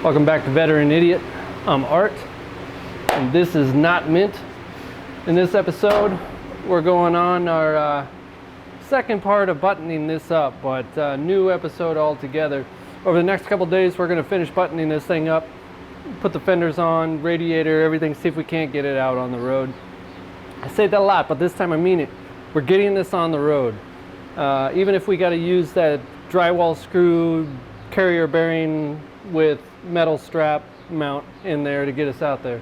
Welcome back to Veteran Idiot. I'm Art, and this is not Mint. In this episode, we're going on our second part of buttoning this up, but new episode altogether. Over the next couple days, we're going to finish buttoning this thing up, put the fenders on, radiator, everything, see if we can't get it out on the road. I say that a lot, but this time I mean it. We're getting this on the road. Even if we got to use that drywall screw carrier bearing with metal strap mount in there to get us out there.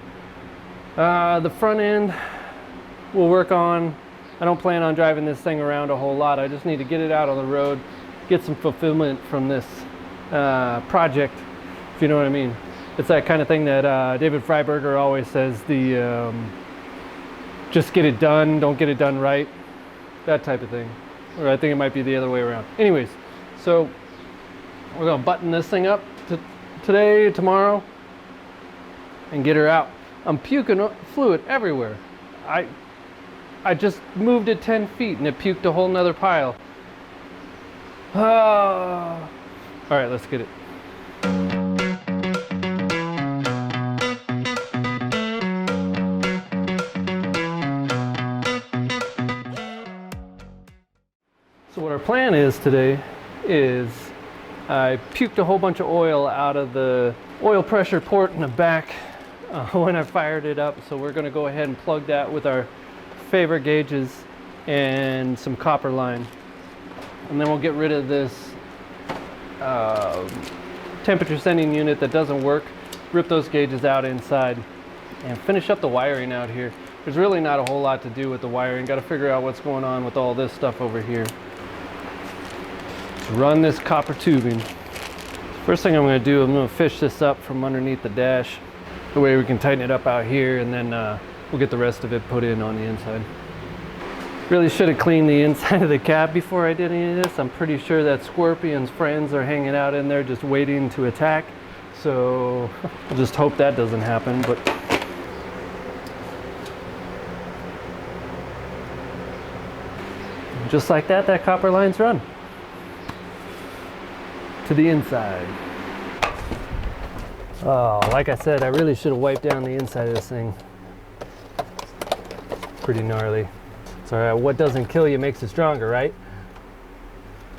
The front end we'll work on. I don't plan on driving this thing around a whole lot. I just need to get it out on the road, get some fulfillment from this project, if you know what I mean. It's that kind of thing that David Freiberger always says, the just get it done, don't get it done right, that type of thing. Or I think it might be the other way around. Anyways, so we're gonna button this thing up today, tomorrow, and get her out. I'm puking fluid everywhere. I just moved it 10 feet and it puked a whole nother pile. All right, let's get it. So what our plan is today is I puked a whole bunch of oil out of the oil pressure port in the back when I fired it up. So we're gonna go ahead and plug that with our favorite gauges and some copper line. And then we'll get rid of this temperature sending unit that doesn't work, rip those gauges out inside, and finish up the wiring out here. There's really not a whole lot to do with the wiring. Got to figure out what's going on with all this stuff over here. Run this copper tubing. First thing I'm going to do, I'm going to fish this up from underneath the dash. The way we can tighten it up out here, and then we'll get the rest of it put in on the inside. Really should have cleaned the inside of the cab before I did any of this. I'm pretty sure that Scorpion's friends are hanging out in there just waiting to attack. So I'll just hope that doesn't happen. But just like that, that copper line's run to the inside. Oh, like I said, I really should have wiped down the inside of this thing. Pretty gnarly. It's all right, what doesn't kill you makes you stronger, right?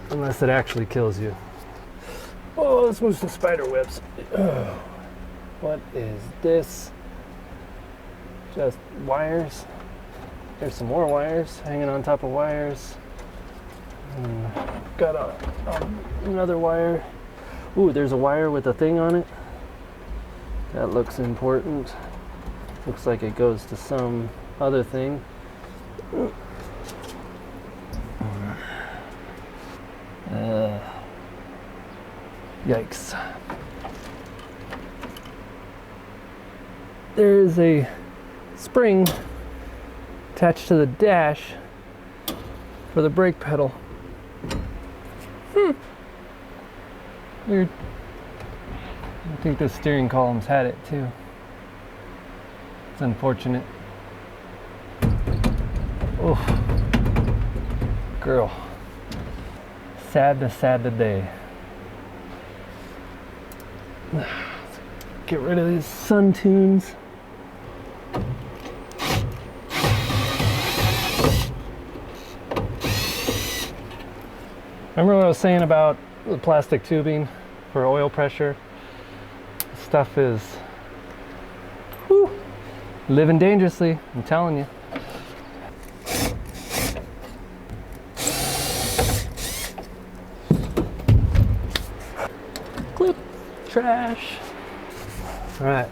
Unless it actually kills you. Oh, let's move some spider webs. Oh, what is this? Just wires. There's some more wires hanging on top of wires. And got another wire. Ooh, there's a wire with a thing on it. That looks important. Looks like it goes to some other thing. Yikes. There is a spring attached to the dash for the brake pedal. Weird. I think the steering columns had it too. It's unfortunate. Oh, girl. Sad day. Let's get rid of these sun tunes. Remember what I was saying about the plastic tubing for oil pressure? This stuff is living dangerously, I'm telling you. Clip, trash. All right,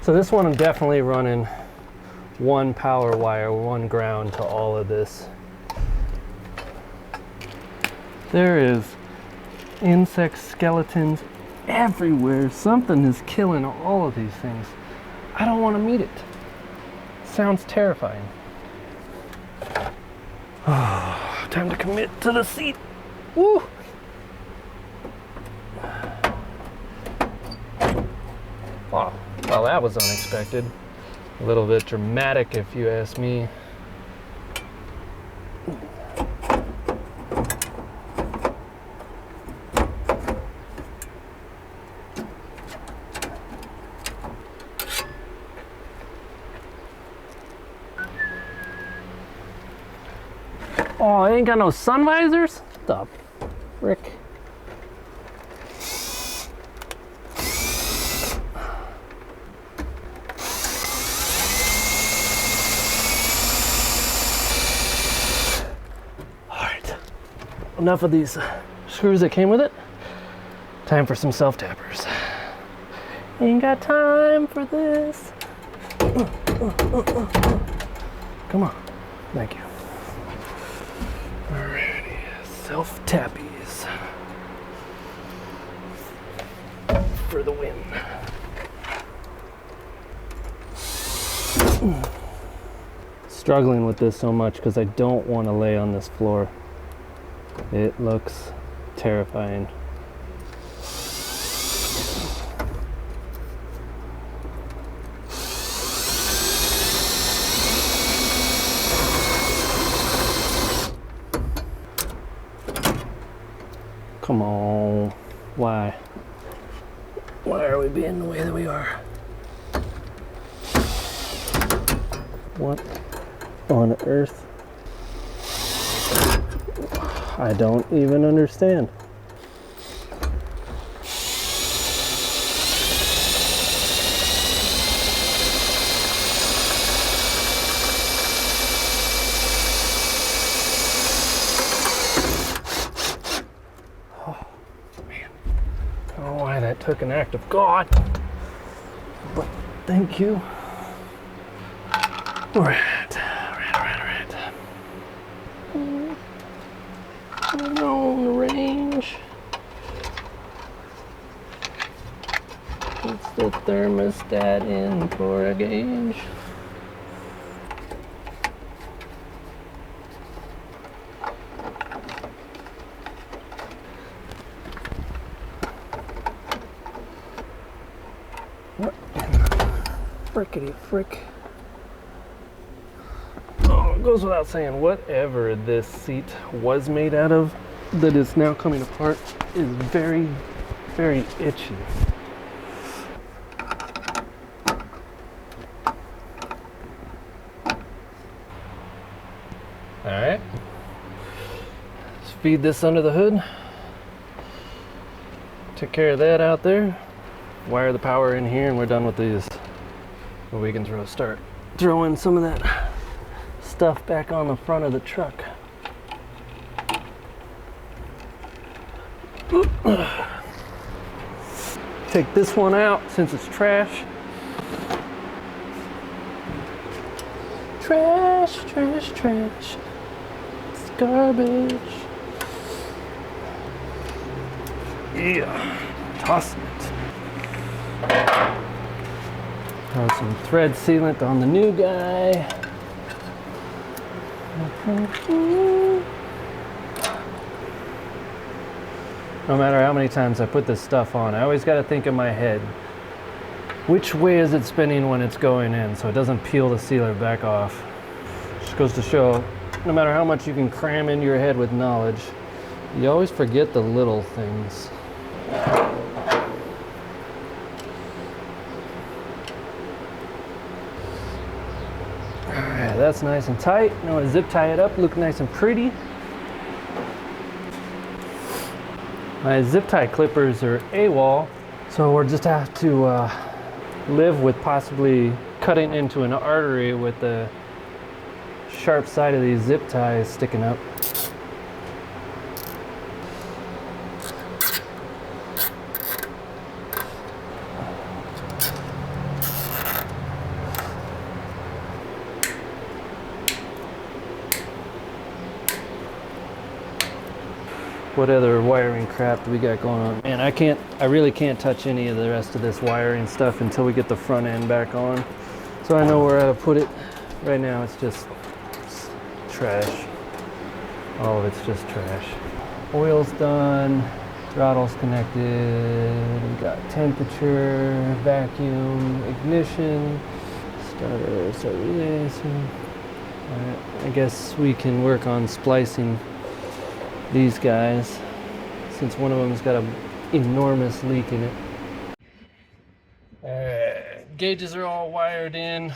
so this one I'm definitely running one power wire, one ground to all of this. There is insect skeletons everywhere. Something is killing all of these things. I don't want to meet it. Sounds terrifying. Oh, time to commit to the seat. Woo! Wow, well, that was unexpected. A little bit dramatic, if you ask me. Oh, it ain't got no sun visors? What the frick? Alright, enough of these screws that came with it. Time for some self-tappers. Ain't got time for this. Come on. Thank you. Alrighty, self-tappies. For the win. Struggling with this so much because I don't want to lay on this floor. It looks terrifying. Come on. Why? Why are we being the way that we are? What on earth? I don't even understand. I don't know why that took an act of God, but thank you. All right. On the range. Puts the thermostat in for a gauge. What in the frickety frick? Oh, it goes without saying, whatever this seat was made out of that is now coming apart is very, very itchy. Alright. Let's feed this under the hood. Took care of that out there. Wire the power in here and we're done with these. But we can start throwing some of that stuff back on the front of the truck. Take this one out since it's trash. Trash, trash, trash. It's garbage. Yeah, toss it. Throw some thread sealant on the new guy. No matter how many times I put this stuff on, I always got to think in my head, which way is it spinning when it's going in so it doesn't peel the sealer back off. Just goes to show, no matter how much you can cram into your head with knowledge, you always forget the little things. Alright, that's nice and tight. Now I zip tie it up, look nice and pretty. My zip tie clippers are AWOL, so we'll just have to live with possibly cutting into an artery with the sharp side of these zip ties sticking up. What other wiring crap do we got going on? Man, I really can't touch any of the rest of this wiring stuff until we get the front end back on. So I know where to put it. Right now it's just trash. All of it's just trash. Oil's done, throttle's connected, we got temperature, vacuum, ignition, starter, start relay. Alright, I guess we can work on splicing these guys, since one of them's got an enormous leak in it. Gauges are all wired in,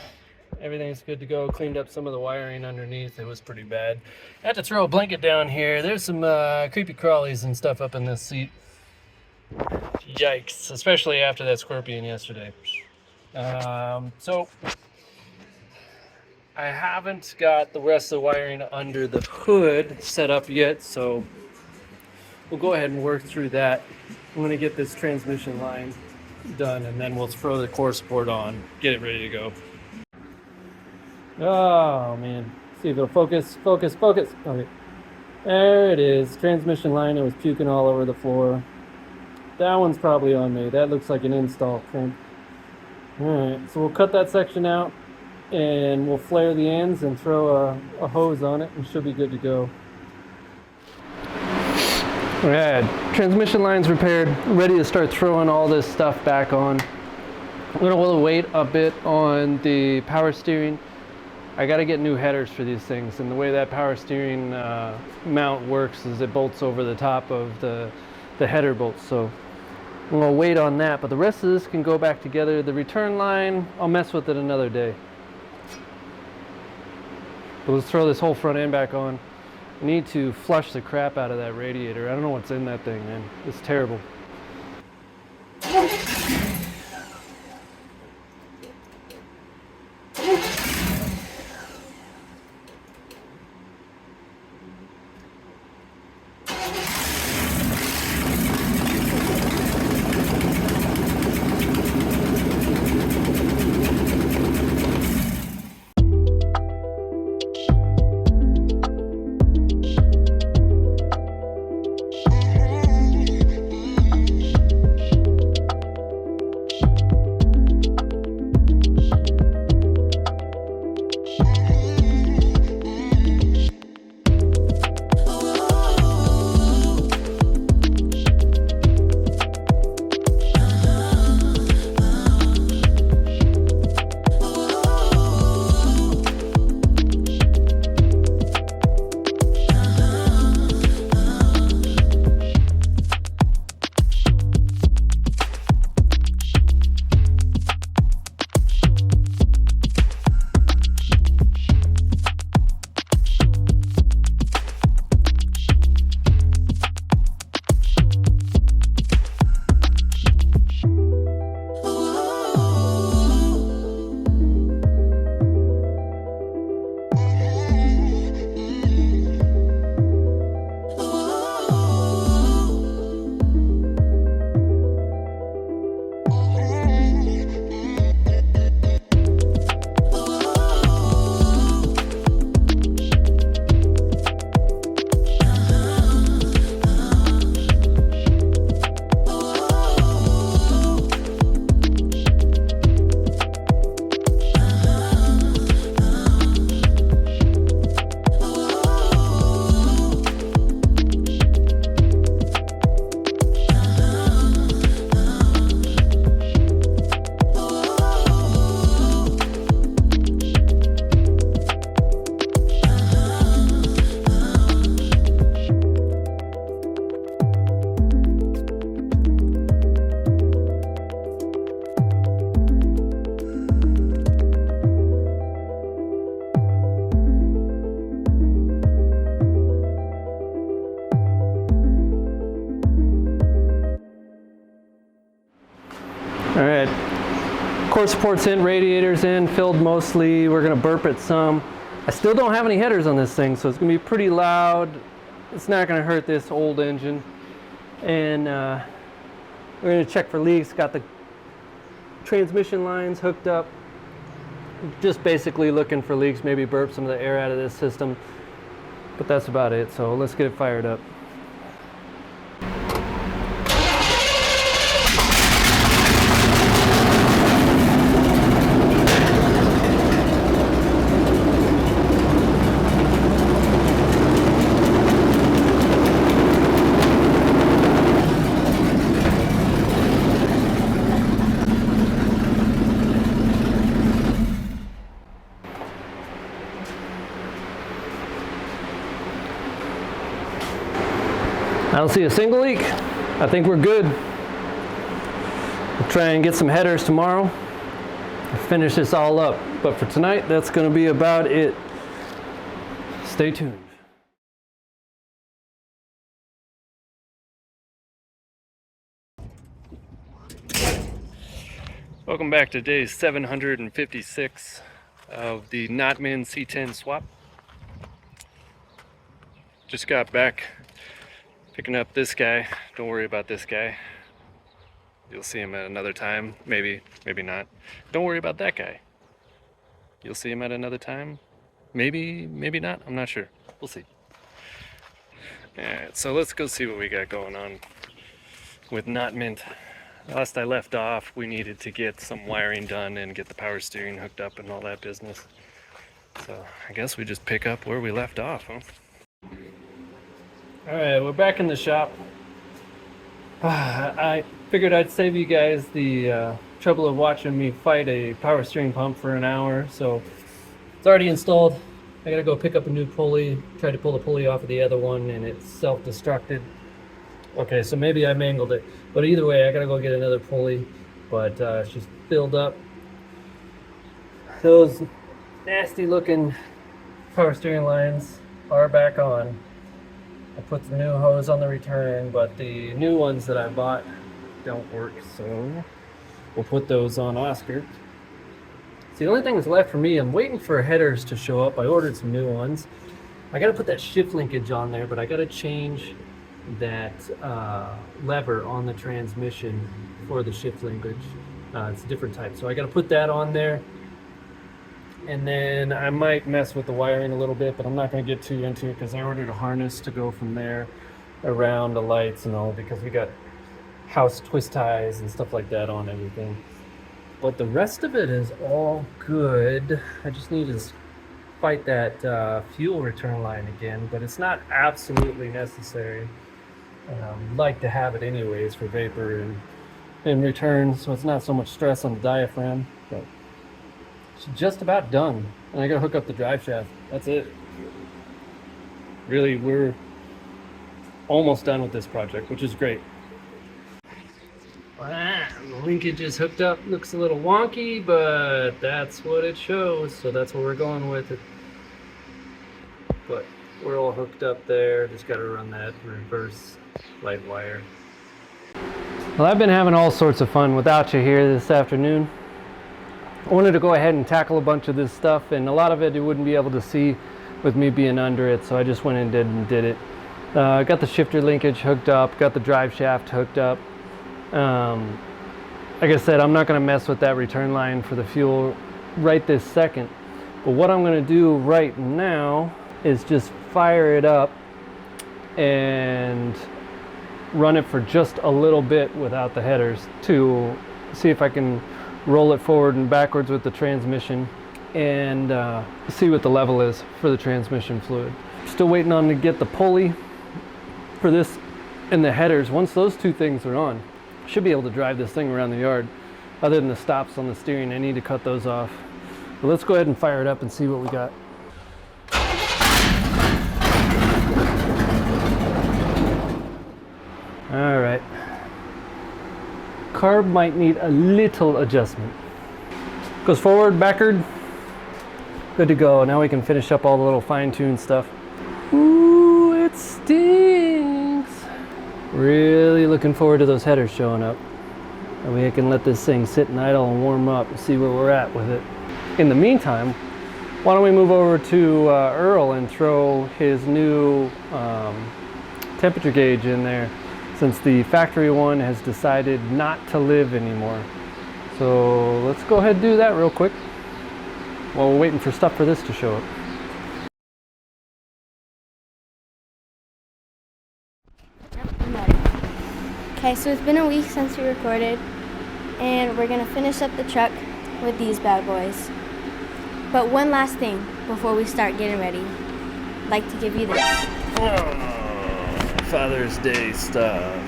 Everything's good to go. Cleaned up some of the wiring underneath. It was pretty bad. I had to throw a blanket down here. There's some creepy crawlies and stuff up in this seat. Yikes, especially after that scorpion yesterday. So I haven't got the rest of the wiring under the hood set up yet, so we'll go ahead and work through that. I'm going to get this transmission line done, and then we'll throw the core support on, get it ready to go. Oh man, see if it'll focus. Okay, there it is. Transmission line. It was puking all over the floor. That one's probably on me. That looks like an install crimp. Alright, so we'll cut that section out and we'll flare the ends and throw a hose on it and should be good to go. Alright, transmission line's repaired, ready to start throwing all this stuff back on. I'm going to wait a bit on the power steering. I got to get new headers for these things, and the way that power steering mount works is it bolts over the top of the header bolts, so I'm going to wait on that, but the rest of this can go back together. The return line, I'll mess with it another day. But let's throw this whole front end back on. I need to flush the crap out of that radiator. I don't know what's in that thing, man. It's terrible. Alright, core support's in, radiator's in, filled mostly. We're going to burp it some. I still don't have any headers on this thing, so it's going to be pretty loud. It's not going to hurt this old engine. And we're going to check for leaks. Got the transmission lines hooked up. Just basically looking for leaks, maybe burp some of the air out of this system. But that's about it, so let's get it fired up. I don't see a single leak. I think we're good. We'll try and get some headers tomorrow. finish this all up. But for tonight, that's going to be about it. Stay tuned. Welcome back to day 756 of the Notman C10 swap. Just got back picking up this guy. Don't worry about this guy. You'll see him at another time. Maybe, maybe not. Don't worry about that guy. You'll see him at another time. Maybe, maybe not. I'm not sure. We'll see. Alright, so let's go see what we got going on with Notman. Last I left off, we needed to get some wiring done and get the power steering hooked up and all that business. So I guess we just pick up where we left off, huh? Alright, we're back in the shop. I figured I'd save you guys the trouble of watching me fight a power steering pump for an hour. So it's already installed. I gotta go pick up a new pulley. Tried to pull the pulley off of the other one and it's self-destructed. Okay, so maybe I mangled it, but either way, I gotta go get another pulley. But she's filled up. Those nasty-looking power steering lines are back on. I put the new hose on the return, but the new ones that I bought don't work, so we'll put those on Oscar. So the only thing that's left for me, I'm waiting for headers to show up. I ordered some new ones. I gotta put that shift linkage on there, but I gotta change that lever on the transmission for the shift linkage. It's a different type, so I got to put that on there, and then I might mess with the wiring a little bit, but I'm not going to get too into it because I ordered a harness to go from there around the lights and all, because we got house twist ties and stuff like that on everything. But the rest of it is all good. I just need to fight that fuel return line again, but it's not absolutely necessary. Like to have it anyways for vapor and return, so it's not so much stress on the diaphragm. But it's just about done, and I gotta hook up the drive shaft. That's it. Really, we're almost done with this project, which is great. The linkage is hooked up. Looks a little wonky, but that's what it shows, so that's what we're going with it. But we're all hooked up there. Just got to run that reverse light wire. Well, I've been having all sorts of fun without you here this afternoon. I wanted to go ahead and tackle a bunch of this stuff, and a lot of it you wouldn't be able to see with me being under it, so I just went and did it. Got the shifter linkage hooked up, got the drive shaft hooked up. Like I said, I'm not going to mess with that return line for the fuel right this second, but what I'm going to do right now is just fire it up and run it for just a little bit without the headers to see if I can roll it forward and backwards with the transmission and see what the level is for the transmission fluid. Still waiting on to get the pulley for this and the headers. Once those two things are on, I should be able to drive this thing around the yard. Other than the stops on the steering, I need to cut those off. But let's go ahead and fire it up and see what we got. All right. Carb might need a little adjustment. Goes forward, backward. Good to go. Now we can finish up all the little fine-tuned stuff. Ooh, it stinks. Really looking forward to those headers showing up. That way I can let this thing sit and idle and warm up and see where we're at with it. In the meantime, why don't we move over to Earl and throw his new temperature gauge in there, since the factory one has decided not to live anymore. So let's go ahead and do that real quick while we're waiting for stuff for this to show up. Okay, so it's been a week since we recorded, and we're gonna finish up the truck with these bad boys. But one last thing before we start getting ready, I'd like to give you this. Oh, Father's Day stuff.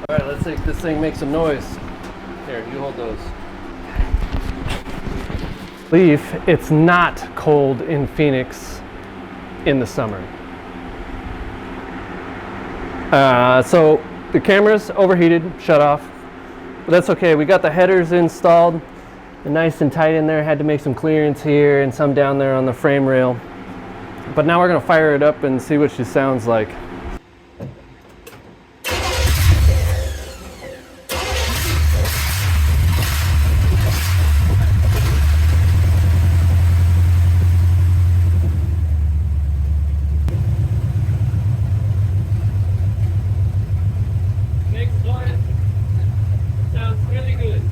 All right, let's see if this thing makes some noise. Here, you hold those. It's not cold in Phoenix in the summer. So the camera's overheated, shut off, but that's okay. We got the headers installed, nice and tight in there. Had to make some clearance here and some down there on the frame rail. But now we're gonna fire it up and see what she sounds like. Sounds really good.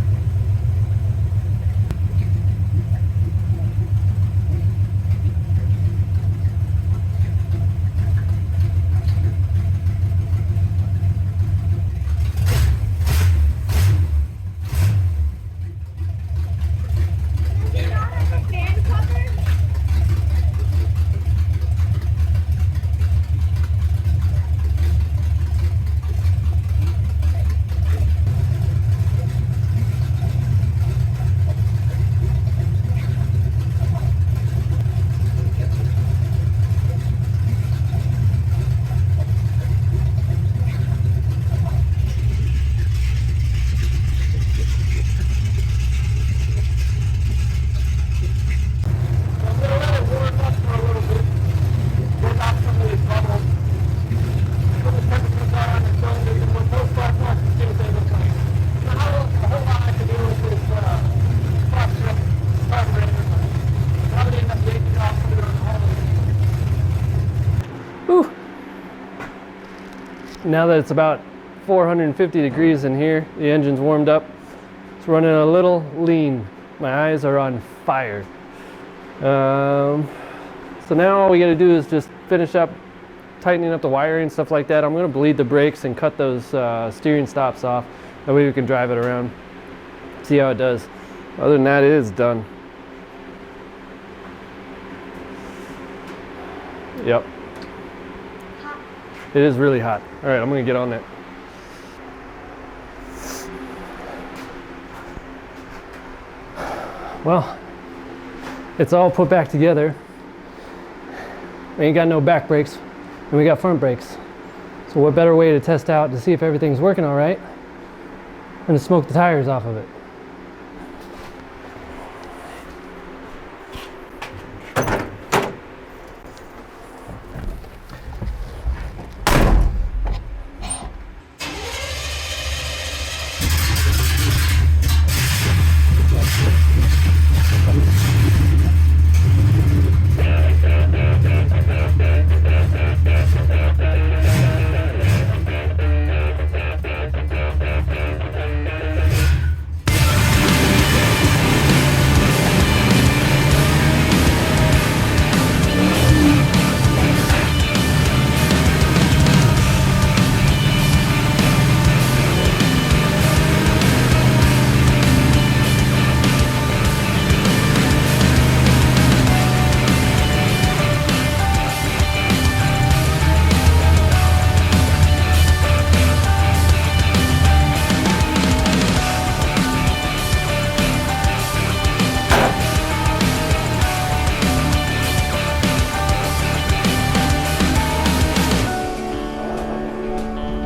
Now that it's about 450 degrees in here, the engine's warmed up. It's running a little lean. My eyes are on fire. So now all we gotta do is just finish up tightening up the wiring and stuff like that. I'm gonna bleed the brakes and cut those steering stops off. That way we can drive it around, see how it does. Other than that, it is done. Yep. It is really hot. All right, I'm gonna get on that. Well, it's all put back together. We ain't got no back brakes, and we got front brakes. So what better way to test out to see if everything's working all right than to smoke the tires off of it.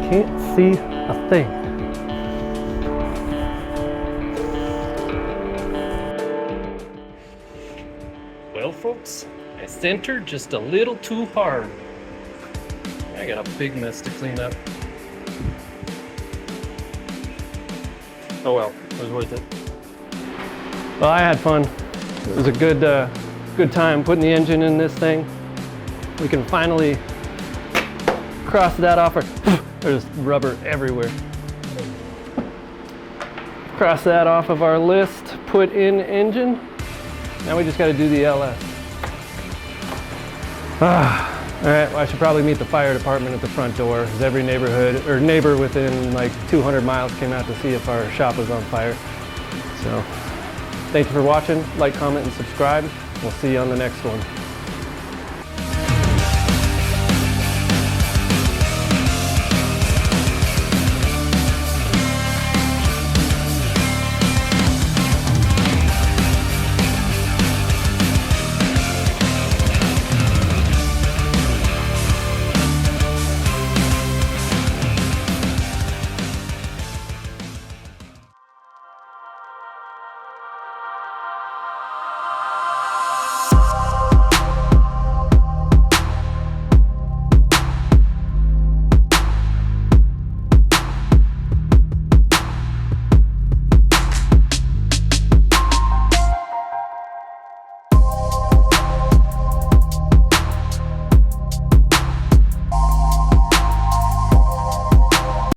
Can't see a thing. Well, folks, I centered just a little too hard. I got a big mess to clean up. Oh well, it was worth it. Well, I had fun. It was a good time putting the engine in this thing. We can finally cross that off our... There's rubber everywhere. Cross that off of our list, put in engine. Now we just got to do the LS. All right, well, I should probably meet the fire department at the front door, because every neighborhood, or neighbor within like 200 miles came out to see if our shop was on fire. So, thank you for watching. Like, comment, and subscribe. We'll see you on the next one.